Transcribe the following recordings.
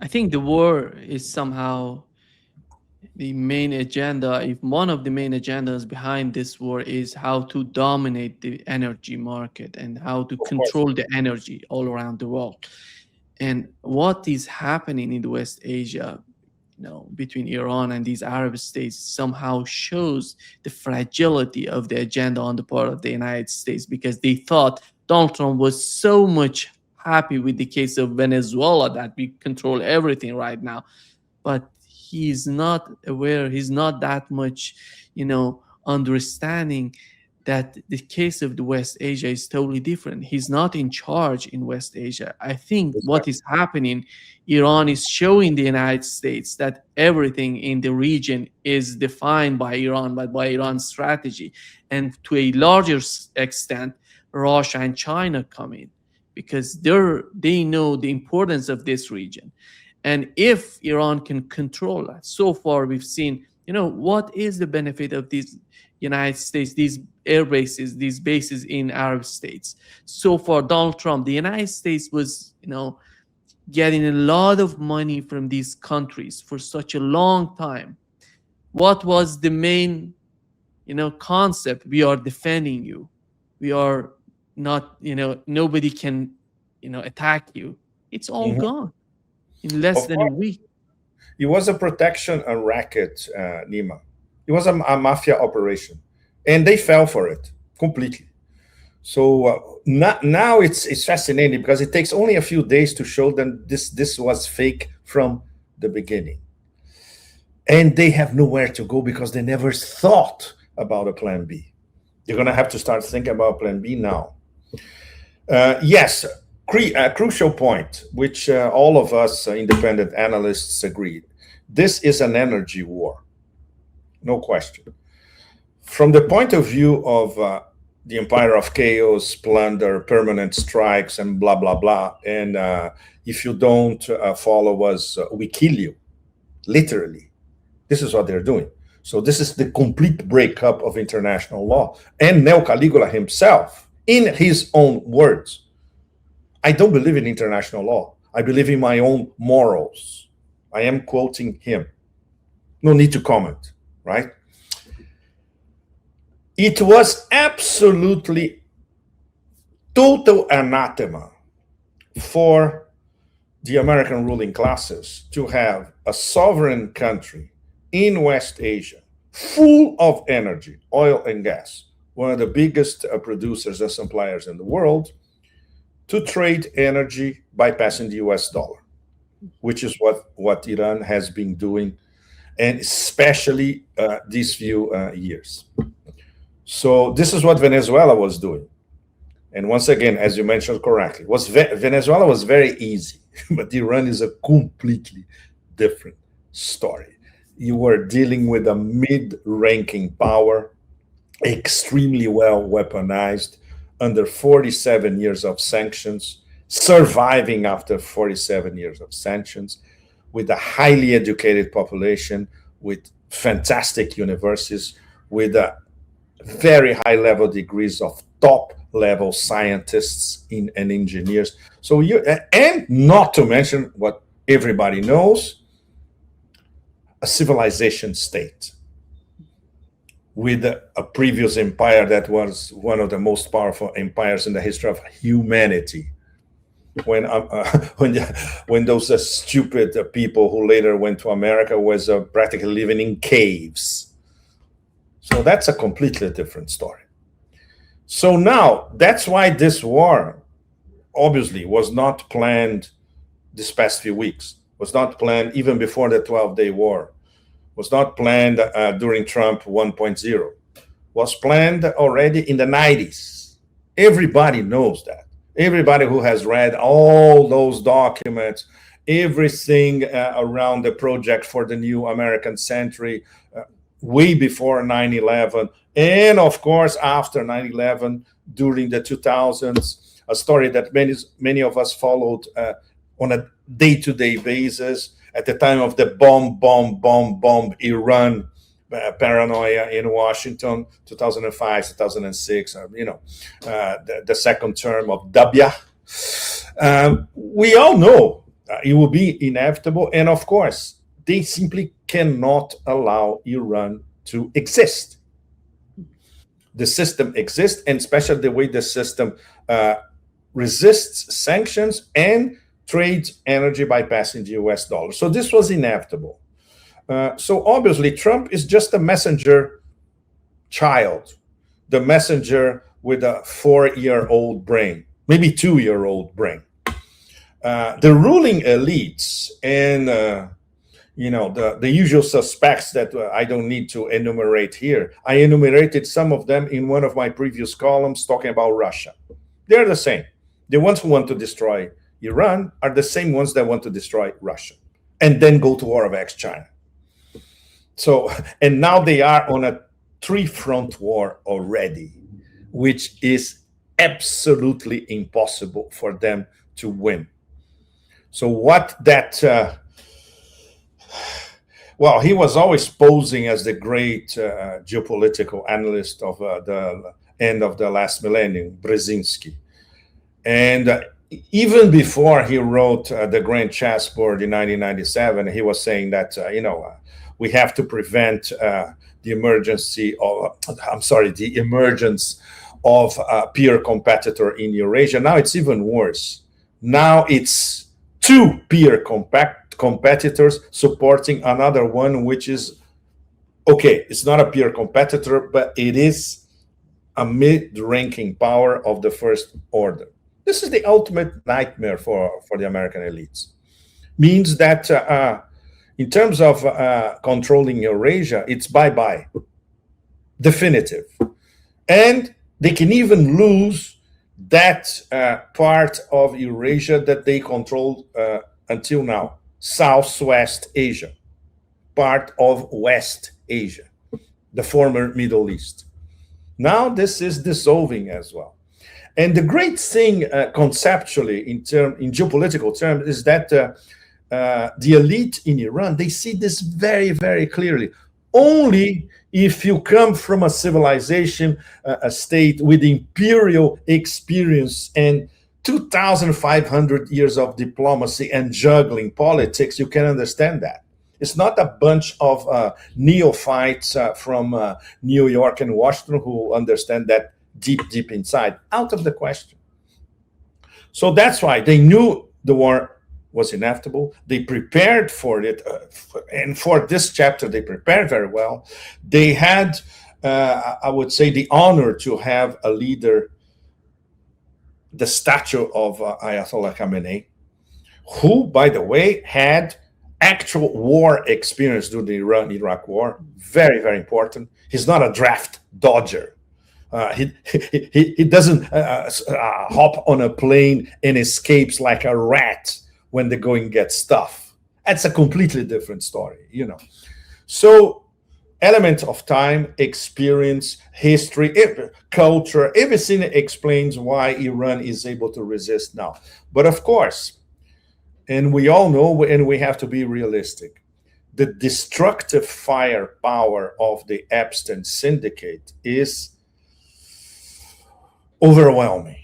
I think the war is somehow the main agenda. If one of the main agendas behind this war is how to dominate the energy market and how to Of course. control the energy all around the world. And what is happening in the West Asia, between Iran and these Arab states somehow shows the fragility of the agenda on the part of the United States, because they thought Donald Trump was so much happy with the case of Venezuela that we control everything right now. But he's not aware, he's not that much, understanding that the case of the West Asia is totally different. He's not in charge in West Asia. I think what Exactly. is happening, Iran is showing the United States that everything in the region is defined by Iran, but by Iran's strategy. And to a larger extent, Russia and China come in because they know the importance of this region. And if Iran can control that, so far we've seen, what is the benefit of these United States, these air bases, these bases in Arab states? So far, Donald Trump, the United States was, getting a lot of money from these countries for such a long time. What was the main, concept? We are defending you. We are not, nobody can, attack you. It's all Mhm. gone in less Of than a course, week. it was a protection racket, Nima. It was a mafia operation, and they fell for it completely. So now it's fascinating because it takes only a few days to show them this was fake from the beginning, and they have nowhere to go because they never thought about a plan B. You're going to have to start thinking about plan B now. Yes, a crucial point, which all of us independent analysts agreed. This is an energy war, no question. From the point of view of the empire of chaos, plunder, permanent strikes, and blah, blah, blah, and if you don't follow us, we kill you, literally. This is what they're doing. So this is the complete breakup of international law. And Neo Caligula himself, in his own words, I don't believe in international law. I believe in my own morals. I am quoting him. No need to comment, right? It was absolutely total anathema for the American ruling classes to have a sovereign country in West Asia full of energy, oil and gas, one of the biggest producers and suppliers in the world, to trade energy bypassing the US dollar, which is what Iran has been doing, and especially these few years. So this is what Venezuela was doing. And once again, as you mentioned correctly, Venezuela was very easy, but Iran is a completely different story. You were dealing with a mid-ranking power, extremely well weaponized, under 47 years of sanctions, surviving after 47 years of sanctions, with a highly educated population, with fantastic universities, with a very high level degrees of top level scientists and engineers. So and not to mention what everybody knows, a civilization state with a previous empire that was one of the most powerful empires in the history of humanity. When when when those stupid people who later went to America was practically living in caves. So that's a completely different story. So now that's why this war obviously was not planned this past few weeks, was not planned even before the 12-day war, was not planned during Trump 1.0, was planned already in the 90s. Everybody knows that. Everybody who has read all those documents, everything around the project for the new American century, way before 9/11, and of course after 9/11, during the 2000s, a story that many of us followed on a day-to-day basis at the time of the bomb Iran paranoia in Washington, 2005, 2006, the second term of Dabia. We all know it will be inevitable. And of course, they simply cannot allow Iran to exist. The system exists, and especially the way the system uh, resists sanctions and trades energy bypassing the US dollar. So this was inevitable. So obviously, Trump is just a messenger child, the messenger with a 4-year-old brain, maybe 2-year-old brain. The ruling elites and the usual suspects that I don't need to enumerate here. I enumerated some of them in one of my previous columns talking about Russia. They're the same. The ones who want to destroy Iran are the same ones that want to destroy Russia and then go to war against China. So, and now they are on a 3-front war already, which is absolutely impossible for them to win. So what that well, he was always posing as the great geopolitical analyst of the end of the last millennium, Brzezinski. And even before he wrote The Grand Chessboard in 1997, he was saying that, we have to prevent the emergence of a peer competitor in Eurasia. Now it's even worse. Now it's two peer competitors supporting another one, which is, okay, it's not a peer competitor, but it is a mid-ranking power of the first order. This is the ultimate nightmare for the American elites. Means that in terms of controlling Eurasia, it's bye-bye, definitive. And they can even lose that part of Eurasia that they controlled until now, Southwest Asia, part of West Asia, the former Middle East. Now this is dissolving as well. And the great thing conceptually in geopolitical terms is that the elite in Iran, they see this very, very clearly. Only if you come from a civilization, a state with imperial experience and 2,500 years of diplomacy and juggling politics, you can understand that. It's not a bunch of neophytes from New York and Washington who understand that deep inside. Out of the question. So that's why they knew the war was inevitable. They prepared for it. And for this chapter, they prepared very well. They had, I would say, the honor to have a leader, the stature of Ayatollah Khamenei, who, by the way, had actual war experience during the Iran-Iraq war. Very, very important. He's not a draft dodger. He doesn't hop on a plane and escapes like a rat when the going gets tough. That's a completely different story, So element of time, experience, history, culture, everything explains why Iran is able to resist now. But of course, and we all know, and we have to be realistic, the destructive firepower of the Epstein syndicate is overwhelming.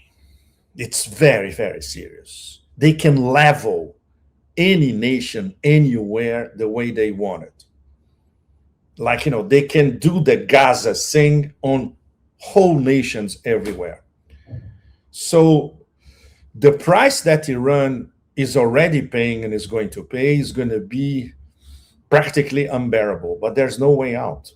It's very, very serious. They can level any nation anywhere the way they want it. Like, they can do the Gaza thing on whole nations everywhere. So the price that Iran is already paying and is going to pay is going to be practically unbearable, but there's no way out.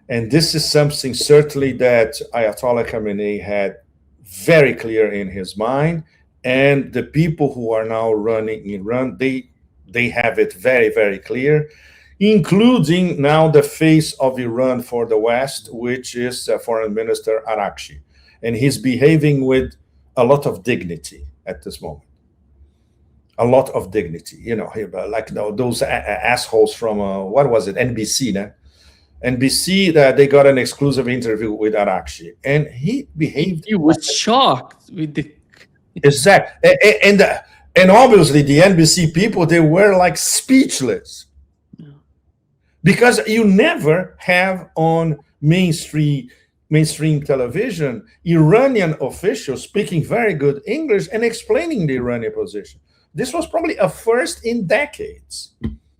And this is something certainly that Ayatollah Khamenei had very clear in his mind. And the people who are now running Iran, they have it very, very clear, including now the face of Iran for the West, which is Foreign Minister Arakchi. And he's behaving with a lot of dignity at this moment. A lot of dignity, like those assholes from, what was it, NBC, no? NBC, they got an exclusive interview with Arakchi, and he behaved. He was shocked with the. Exactly. And obviously the NBC people, they were like speechless. Yeah. Because you never have on mainstream television Iranian officials speaking very good English and explaining the Iranian position. This was probably a first in decades.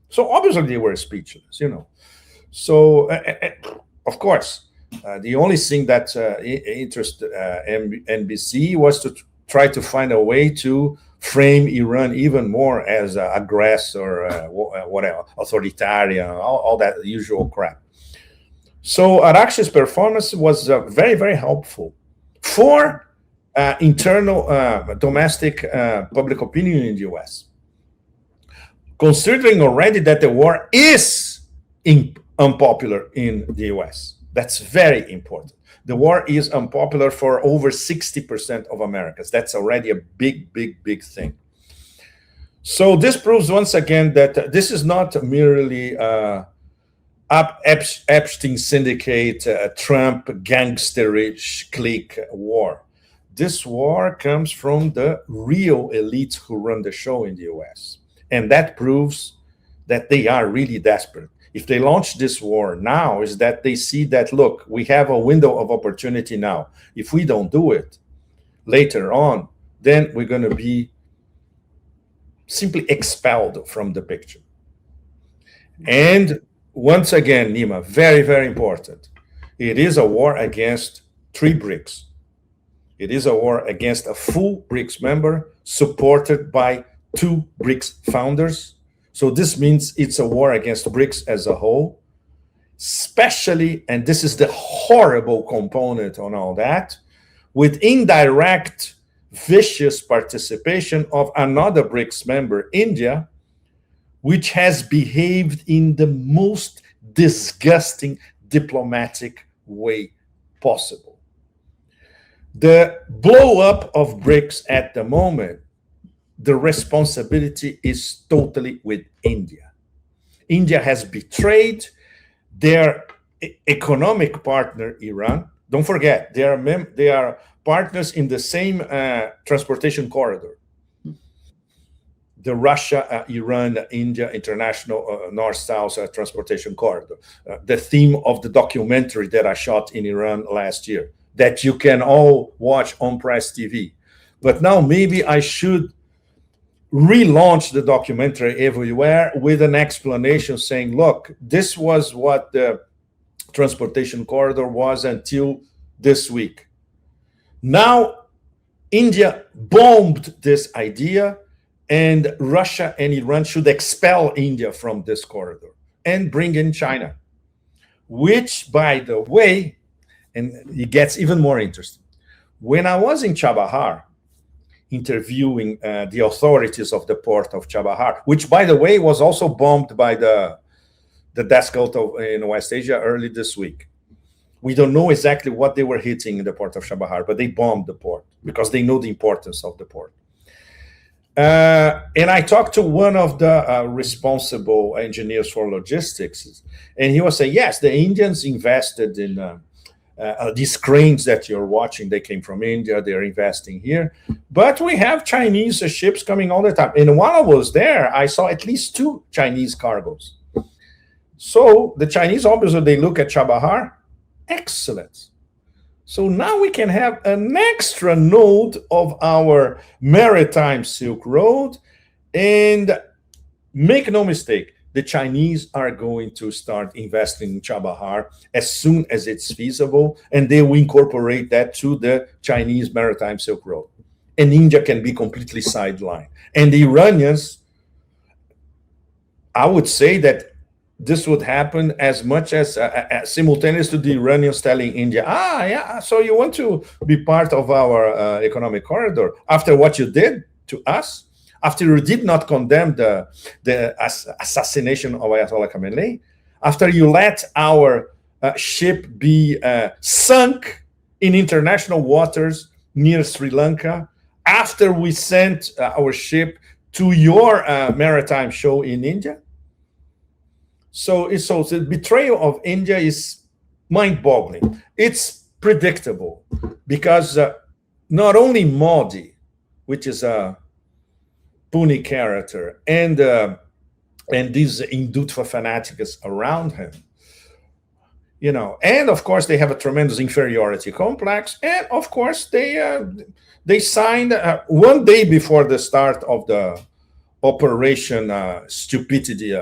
So obviously they were speechless, So, of course, the only thing that interested NBC was to try to find a way to frame Iran even more as aggressor, whatever, authoritarian, all that usual crap. So Araxi's performance was very, very helpful for internal domestic public opinion in the US, considering already that the war is unpopular in the US. That's very important. The war is unpopular for over 60% of Americans. That's already a big, big, big thing. So this proves once again that this is not merely Epstein syndicate, Trump gangsterish clique war. This war comes from the real elites who run the show in the US. And that proves that they are really desperate. If they launch this war now, is that they see that, look, we have a window of opportunity now. If we don't do it later on, then we're going to be simply expelled from the picture. And once again, Nima, very, very important. It is a war against 3 Brics. It is a war against a full Brics member supported by 2 Brics founders. So this means it's a war against Brics as a whole, especially, and this is the horrible component on all that, with indirect, vicious participation of another Brics member, India, which has behaved in the most disgusting diplomatic way possible. The blow up of Brics at the moment, the responsibility is totally with India. India has betrayed their economic partner, Iran. Don't forget, they are partners in the same transportation corridor. The Russia, Iran, India International North-South Transportation Corridor, the theme of the documentary that I shot in Iran last year, that you can all watch on Press TV. But now maybe I should relaunch the documentary everywhere with an explanation saying, look, this was what the transportation corridor was until this week. Now, India bombed this idea, and Russia and Iran should expel India from this corridor and bring in China, which, by the way, and it gets even more interesting. When I was in Chabahar, interviewing the authorities of the port of Chabahar, which, by the way, was also bombed by the Death Cult in West Asia early this week. We don't know exactly what they were hitting in the port of Chabahar, but they bombed the port because they know the importance of the port. And I talked to one of the responsible engineers for logistics, and he was saying, yes, the Indians invested in these cranes that you're watching. They came from India. They're investing here. But we have Chinese ships coming all the time. And while I was there, I saw at least 2 Chinese cargoes. So the Chinese, obviously, they look at Chabahar. Excellent. So now we can have an extra node of our maritime Silk Road. And make no mistake, the Chinese are going to start investing in Chabahar as soon as it's feasible, and they will incorporate that to the Chinese maritime Silk Road. And India can be completely sidelined. And the Iranians, I would say that this would happen as much as simultaneous to the Iranians telling India, yeah, so you want to be part of our economic corridor after what you did to us? After you did not condemn the assassination of Ayatollah Khamenei, after you let our ship be sunk in international waters near Sri Lanka, after we sent our ship to your maritime show in India. So the betrayal of India is mind-boggling. It's predictable because not only Modi, which is a puny character, and these Hindutva fanatics around him, and of course they have a tremendous inferiority complex, and of course they signed one day before the start of the Operation Stupidity,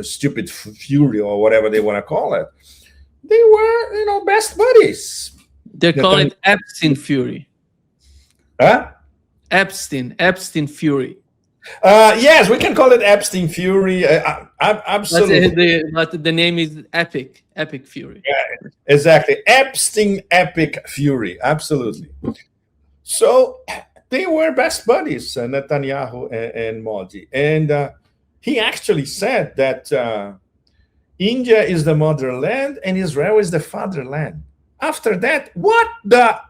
Stupid Fury, or whatever they want to call it. They were, best buddies. They call it Epstein Fury. Huh? Epstein Fury. Yes, we can call it Epstein Fury. Absolutely. But the name is Epic Fury. Yeah, exactly. Epstein Epic Fury. Absolutely. So they were best buddies, Netanyahu and Modi. And he actually said that India is the motherland and Israel is the fatherland. After that, what the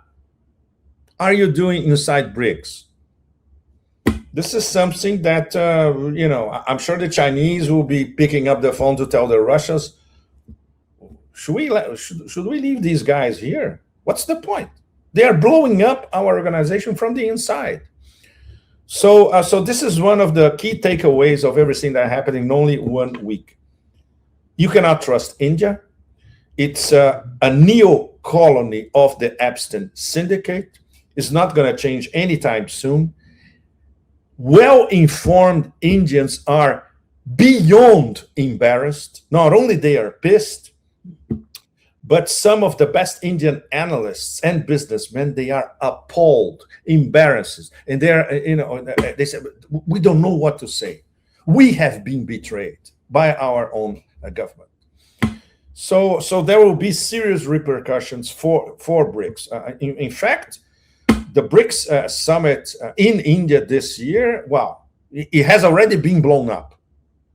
are you doing inside Brics? This is something that, I'm sure the Chinese will be picking up the phone to tell the Russians, should we leave these guys here? What's the point? They are blowing up our organization from the inside. So this is one of the key takeaways of everything that happened in only 1 week. You cannot trust India. It's a neo-colony of the Epstein Syndicate. It's not going to change anytime soon. Well-informed Indians are beyond embarrassed. Not only they are pissed, but some of the best Indian analysts and businessmen, they are appalled, embarrassed, and they say, we don't know what to say. We have been betrayed by our own government. So there will be serious repercussions for Brics. In fact, the Brics summit in India this year, it has already been blown up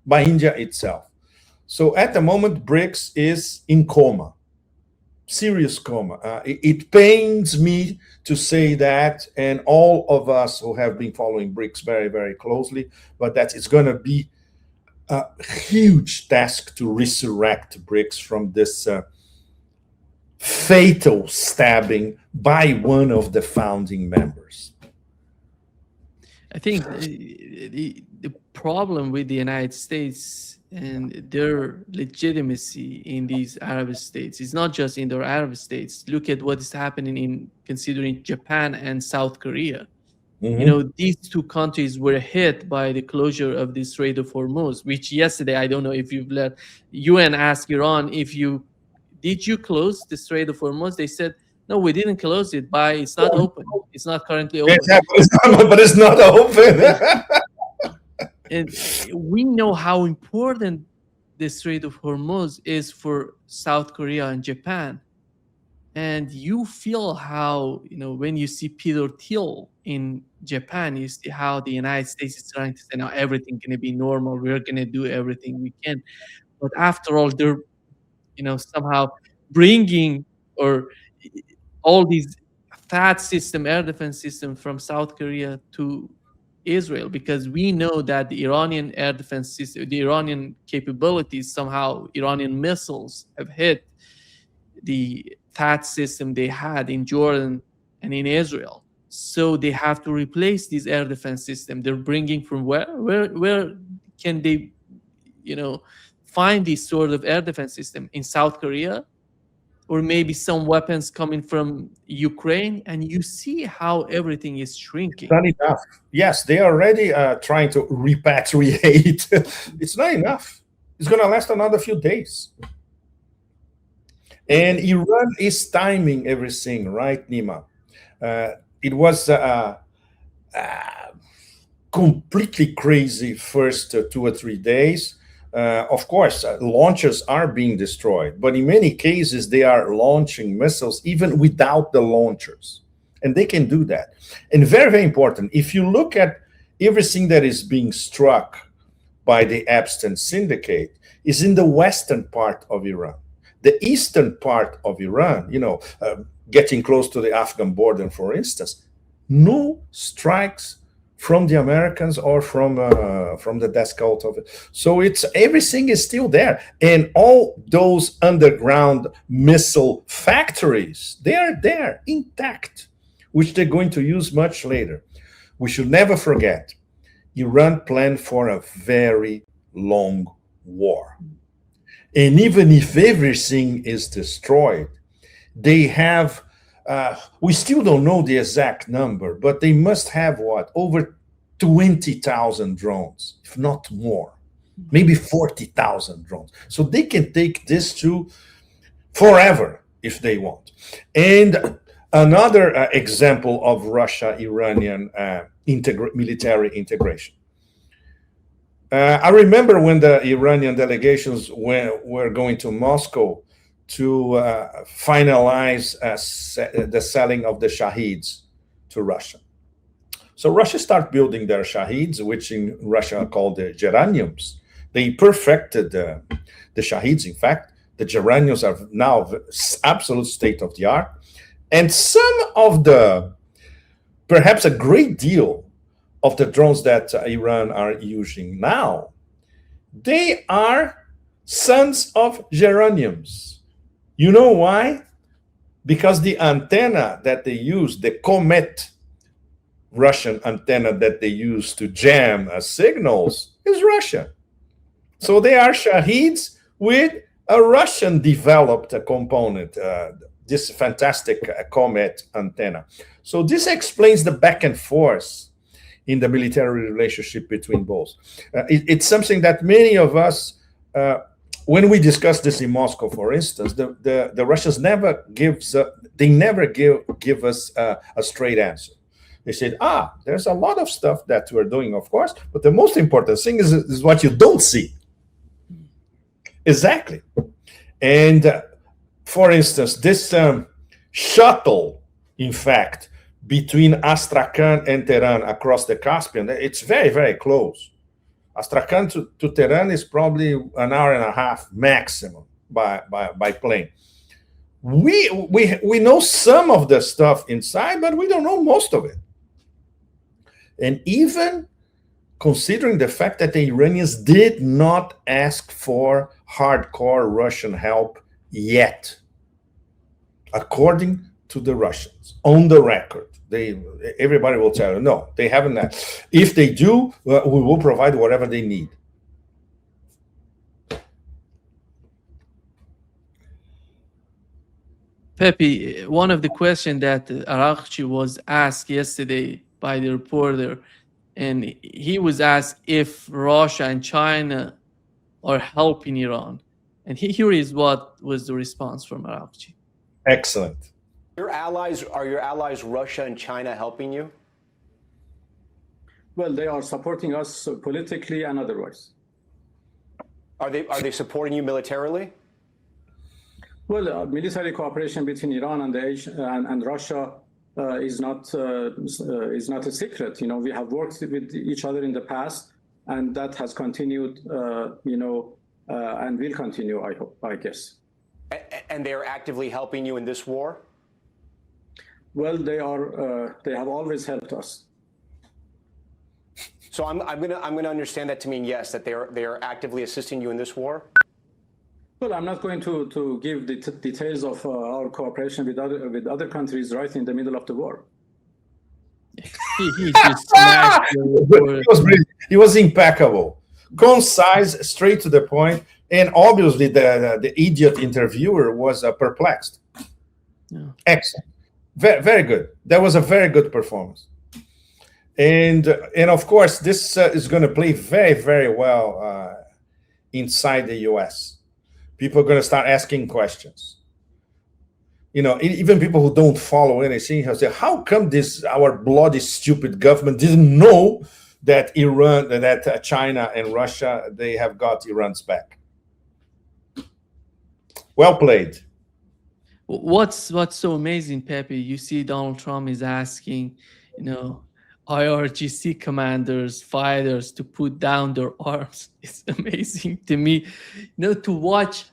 by India itself. So at the moment, Brics is in coma, serious coma. It pains me to say that, and all of us who have been following Brics very, very closely, but that it's going to be a huge task to resurrect Brics from this fatal stabbing by one of the founding members. I think the problem with the United States and their legitimacy in these Arab states is not just in their Arab states. Look at what is happening in considering Japan and South Korea. Mm-hmm. These two countries were hit by the closure of the Strait of Hormuz, which yesterday, I don't know if you've let UN ask Iran did you close the Strait of Hormuz? They said, no, we didn't close it. It's not open. It's not currently open. But it's not open. And we know how important the Strait of Hormuz is for South Korea and Japan. And you feel how, when you see Peter Thiel in Japan, you see how the United States is trying to say, now everything's going to be normal. We're going to do everything we can. But after all, they're, somehow bringing all these THAAD air defense system from South Korea to Israel, because we know that the Iranian air defense system, the Iranian capabilities, somehow Iranian missiles have hit the THAAD system they had in Jordan and in Israel. So they have to replace this air defense system. They're bringing from where can they, find this sort of air defense system? In South Korea, or maybe some weapons coming from Ukraine, and you see how everything is shrinking. Not enough. Yes, they are already trying to repatriate. It's not enough. It's going to last another few days. And Iran is timing everything, right, Nima? It was completely crazy first 2 or 3 days. Of course, launchers are being destroyed, but in many cases, they are launching missiles even without the launchers. And they can do that. And very, very important, if you look at everything that is being struck by the Epstein Syndicate, is in the western part of Iran. The eastern part of Iran, getting close to the Afghan border, for instance, no strikes from the Americans or from the desk out of it. So everything is still there. And all those underground missile factories, they are there intact, which they're going to use much later. We should never forget, Iran planned for a very long war. And even if everything is destroyed, they have, we still don't know the exact number, but they must have over 20,000 drones, if not more, maybe 40,000 drones. So they can take this to forever if they want. And another example of Russia-Iranian military integration. I remember when the Iranian delegations were going to Moscow to finalize the selling of the Shaheeds to Russia. So Russia started building their Shaheeds, which in Russia are called the geraniums. They perfected the Shaheeds. In fact, the geraniums are now absolute state of the art. And some of perhaps a great deal of the drones that Iran are using now, they are sons of geraniums. You know why? Because the antenna that they use, the Comet Russian antenna that they use to jam signals, is Russia. So they are Shaheeds with a Russian developed component, this fantastic Comet antenna. So this explains the back and forth in the military relationship between both. It's something that many of us, when we discuss this in Moscow, for instance, the Russians never give us a straight answer. They said, there's a lot of stuff that we're doing, of course, but the most important thing is what you don't see. Exactly. And for instance, this shuttle, in fact, between Astrakhan and Tehran across the Caspian, it's very, very close. Astrakhan to Tehran is probably an hour and a half maximum by plane. We know some of the stuff inside, but we don't know most of it. And even considering the fact that the Iranians did not ask for hardcore Russian help yet, according to the Russians, on the record, everybody will tell you, no, they haven't. If they do, we will provide whatever they need. Pepe, one of the questions that Arakchi was asked yesterday by the reporter, and he was asked if Russia and China are helping Iran. And here is what was the response from Arakchi. Excellent. Are your allies Russia and China helping you? Well, they are supporting us politically and otherwise. Are they supporting you militarily? Well, military cooperation between Iran and Russia is not a secret. You know, we have worked with each other in the past, and that has continued. And will continue. I guess. And they are actively helping you in this war? Well, they have always helped us. So I'm gonna understand that to mean yes, that they are actively assisting you in this war. Well, I'm not going to give the details of our cooperation with other countries right in the middle of the war. He just smashed he was impeccable, concise, straight to the point, and obviously the idiot interviewer was perplexed. Yeah. Excellent, very good. That was a very good performance, and of course this is going to play very, very well inside the U.S. People are going to start asking questions. You know, even people who don't follow anything have said, "How come our bloody stupid government didn't know that China and Russia, they have got Iran's back?" Well played. What's so amazing, Pepe? You see, Donald Trump is asking, IRGC commanders, fighters to put down their arms. It's amazing to me, to watch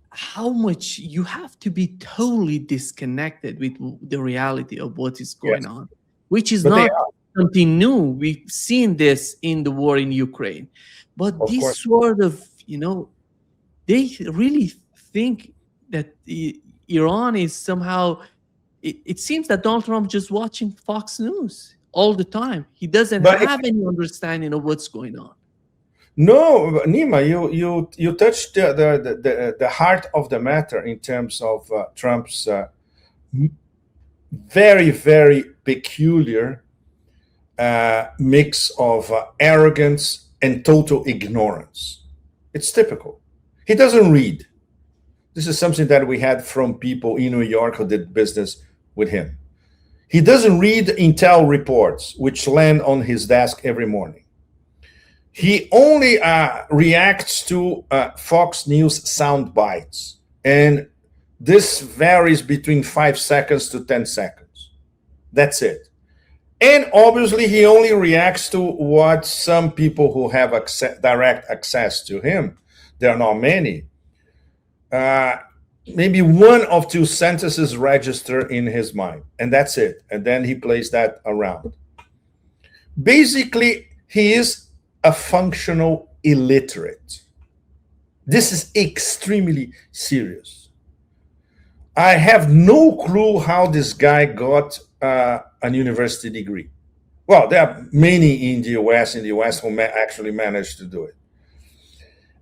how much you have to be totally disconnected with the reality of what is going on, which is not something new. We've seen this in the war in Ukraine, but of this course. Sort of, they really think that Iran is somehow, it seems that Donald Trump just watching Fox News all the time. He doesn't have any understanding of what's going on. No, Nima, you touched the heart of the matter in terms of Trump's very, very peculiar mix of arrogance and total ignorance. It's typical. He doesn't read. This is something that we had from people in New York who did business with him. He doesn't read intel reports, which land on his desk every morning. He only reacts to Fox News sound bites. And this varies between 5 seconds to 10 seconds. That's it. And obviously, he only reacts to what some people who have direct access to him, there are not many, maybe one of two sentences register in his mind, and that's it. And then he plays that around. Basically, he is a functional illiterate. This is extremely serious. I have no clue how this guy got an university degree. Well, there are many in the US who actually managed to do it.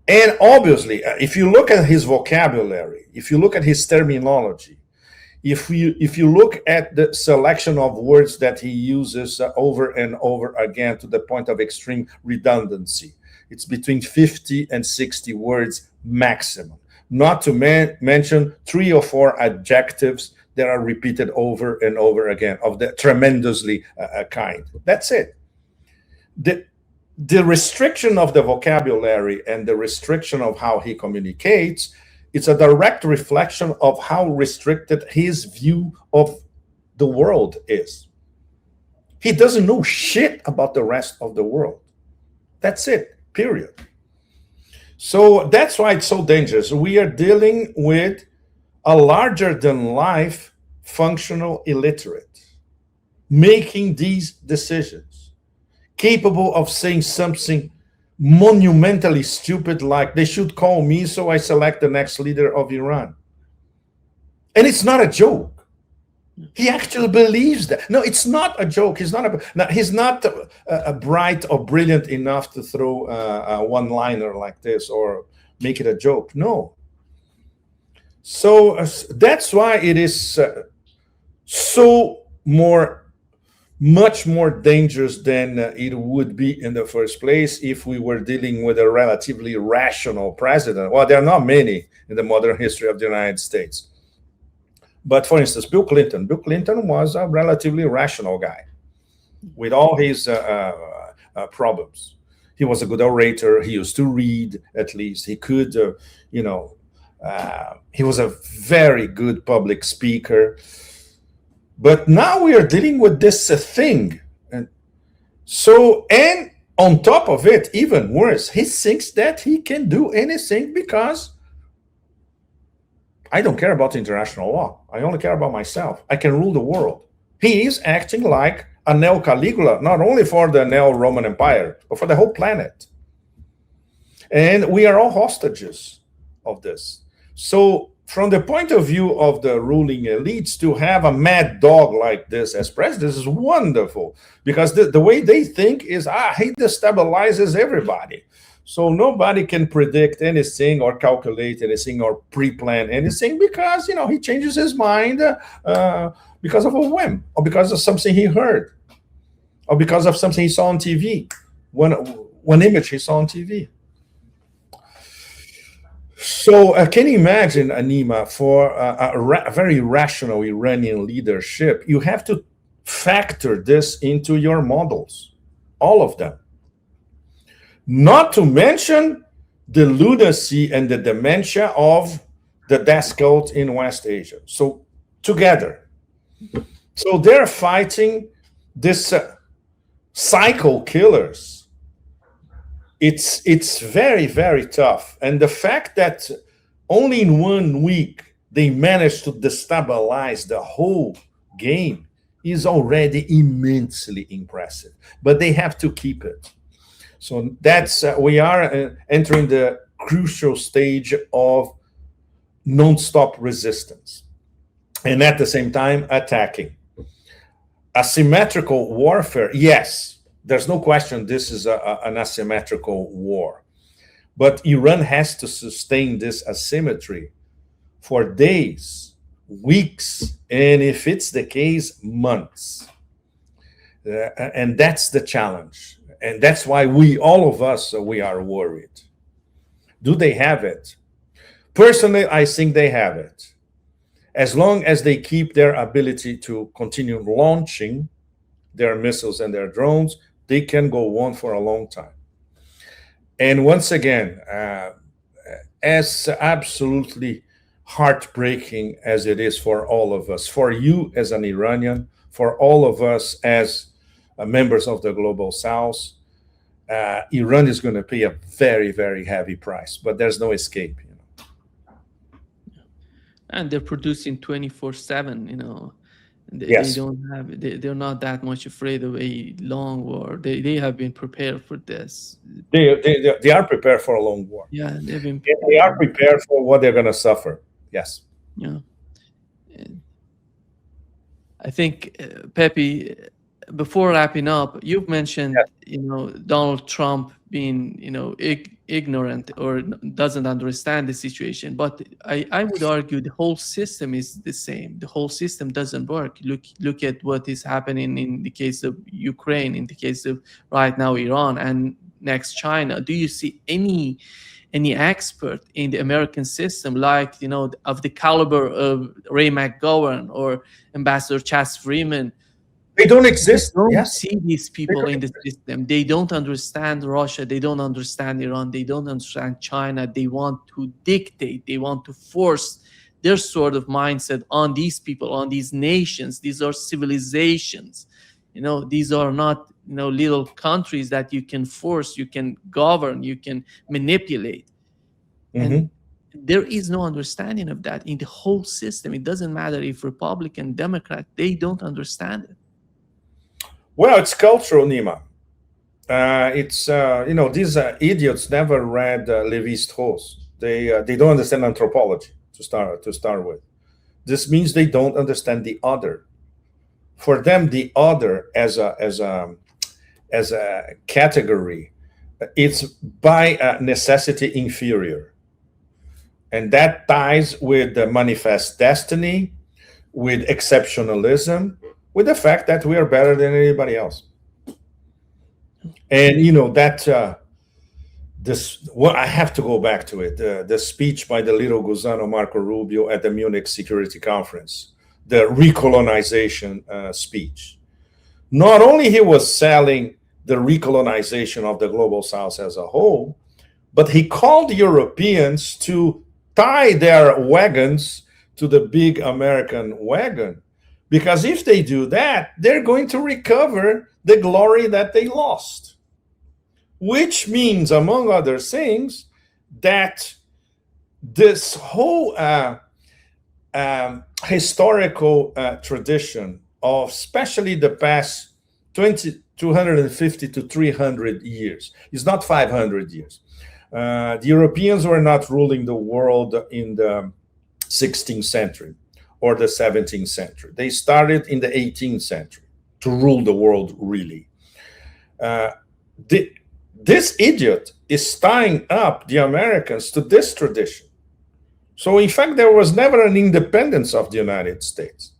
And obviously, if you look at his vocabulary, if you look at his terminology, if you look at the selection of words that he uses over and over again to the point of extreme redundancy, it's between 50 and 60 words maximum. Not to mention 3 or 4 adjectives that are repeated over and over again of the tremendously kind. That's it. The restriction of the vocabulary and the restriction of how he communicates, it's a direct reflection of how restricted his view of the world is. He doesn't know shit about the rest of the world. That's it, period. So that's why it's so dangerous. We are dealing with a larger-than-life functional illiterate making these decisions, capable of saying something monumentally stupid like, they should call me so I select the next leader of Iran. And it's not a joke. He actually believes that. No, it's not a joke. He's not a bright or brilliant enough to throw a one-liner like this or make it a joke. No. So that's why it is much more dangerous than it would be in the first place if we were dealing with a relatively rational president. Well, there are not many in the modern history of the United States. But for instance, Bill Clinton was a relatively rational guy with all his problems. He was a good orator. He used to read, at least. He could, he was a very good public speaker. But now we are dealing with this thing. And on top of it, even worse, he thinks that he can do anything because I don't care about international law. I only care about myself. I can rule the world. He is acting like a Neo-Caligula, not only for the Neo-Roman Empire, but for the whole planet. And we are all hostages of this. So from the point of view of the ruling elites, to have a mad dog like this as president is wonderful, because the way they think is, he destabilizes everybody. So nobody can predict anything or calculate anything or pre-plan anything because, he changes his mind because of a whim or because of something he heard or because of something he saw on TV, one image he saw on TV. So can you imagine, Anima, for a very rational Iranian leadership, you have to factor this into your models, all of them. Not to mention the lunacy and the dementia of the death cult in West Asia. So together. So they're fighting this cycle killers. It's very, very tough. And the fact that only in 1 week they managed to destabilize the whole game is already immensely impressive. But they have to keep it. So that's we are entering the crucial stage of non-stop resistance, and at the same time attacking. Asymmetrical warfare, yes, there's no question this is an asymmetrical war, but Iran has to sustain this asymmetry for days, weeks, and if it's the case, months. And that's the challenge. And that's why all of us, we are worried. Do they have it? Personally, I think they have it. As long as they keep their ability to continue launching their missiles and their drones, they can go on for a long time. And once again, as absolutely heartbreaking as it is for all of us, for you as an Iranian, for all of us as members of the Global South, Iran is going to pay a very, very heavy price, but there's no escape. And they're producing 24/7, Yes. they don't have, they're not that much afraid of a long war. They have been prepared for this. They are prepared for a long war. Yeah, they've been. They are prepared for what they're going to suffer. Yes. Yeah. I think, Pepe, before wrapping up, you've mentioned, Donald Trump being, ignorant or doesn't understand the situation. But I would argue the whole system is the same. The whole system doesn't work. Look at what is happening in the case of Ukraine, in the case of right now Iran, and next China. Do you see any expert in the American system, like, of the caliber of Ray McGovern or Ambassador Chas Freeman? They don't exist. They don't Yes. see these people in the system. They don't understand Russia. They don't understand Iran. They don't understand China. They want to dictate. They want to force their sort of mindset on these people, on these nations. These are civilizations. These are not, little countries that you can force, you can govern, you can manipulate. And there is no understanding of that in the whole system. It doesn't matter if Republican, Democrat, they don't understand it. Well, it's cultural, Nima. It's these idiots never read Lévi-Strauss. They don't understand anthropology to start with. This means they don't understand the other. For them, the other as a category, it's by necessity inferior, and that ties with the manifest destiny, with exceptionalism, with the fact that we are better than anybody else. And I have to go back to it. The speech by the little Gusano Marco Rubio at the Munich Security Conference, the recolonization speech. Not only he was selling the recolonization of the Global South as a whole, but he called Europeans to tie their wagons to the big American wagon. Because if they do that, they're going to recover the glory that they lost. Which means, among other things, that this whole historical tradition of especially the past 250 to 300 years, is not 500 years. The Europeans were not ruling the world in the 16th century or the 17th century. They started in the 18th century to rule the world, really. This idiot is tying up the Americans to this tradition. So, in fact, there was never an independence of the United States.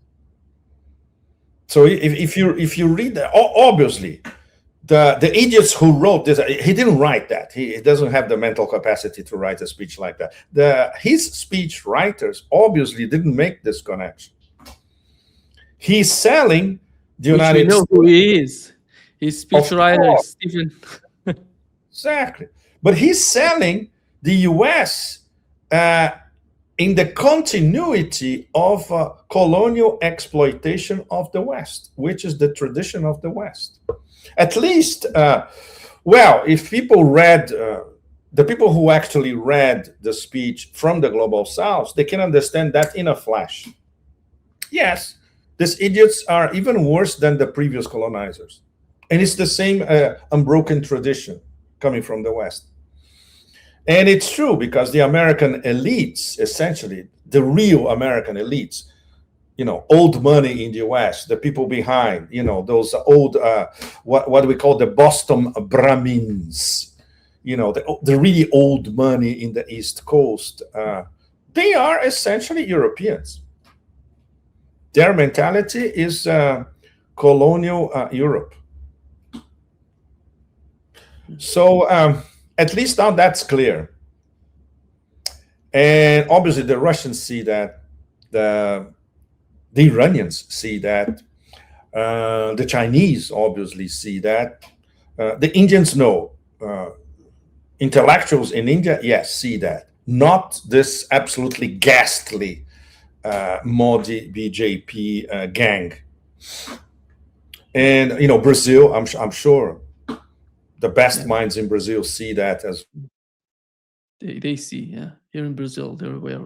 So, if you read that, obviously, the idiots who wrote this, he didn't write that. He doesn't have the mental capacity to write a speech like that. His speech writers obviously didn't make this connection. He's selling the United States. We know who he is. His speech writer, Stephen. Exactly. But he's selling the U.S. In the continuity of colonial exploitation of the West, which is the tradition of the West. At least, if people read, the people who actually read the speech from the Global South, they can understand that in a flash. Yes, these idiots are even worse than the previous colonizers. And it's the same unbroken tradition coming from the West. And it's true because the American elites, essentially, the real American elites, old money in the US, the people behind, those old, what we call the Boston Brahmins, the really old money in the East Coast, they are essentially Europeans. Their mentality is colonial Europe. So at least now that's clear. And obviously the Russians see that, the Iranians see that, the Chinese obviously see that, the Indians know, intellectuals in India, yes, see that. Not this absolutely ghastly Modi BJP gang. And Brazil, I'm sure the best minds in Brazil see that as they see, here in Brazil, they're aware.